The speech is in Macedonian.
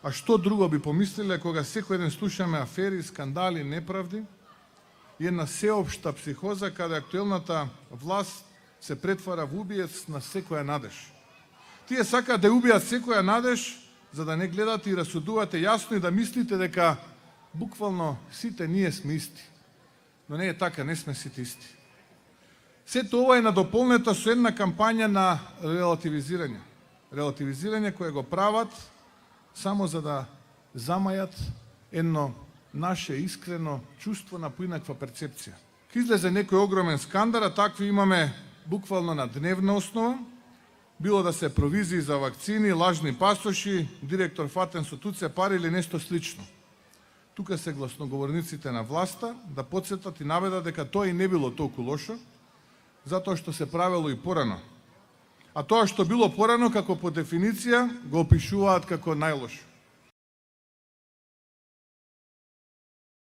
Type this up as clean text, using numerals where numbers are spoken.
А што друго би помислиле кога секој ден слушаме афери, скандали, неправди и една сеопшта психоза каде актуелната власт се претвара во убиец на секоја надеж. Тие сакаат да убијат секоја надеж за да не гледате и расудувате јасно и да мислите дека буквално сите ние сме исти. Но не е така, не сме сите исти. Сето ова е надополнето со една кампања на релативизирање. Релативизирање кое го прават само за да замајат едно наше искрено чувство на поинаква перцепција. Ке излезе некој огромен скандал, а такви имаме буквално на дневна основа, било да се провизии за вакцини, лажни пасоши, директор фатен со туце пари или нешто слично. Тука се гласноговорниците на власта да подсетат и наведат дека тоа и не било толку лошо, затоа што се правело и порано. А тоа што било порано, како по дефиниција, го опишуваат како најлошо.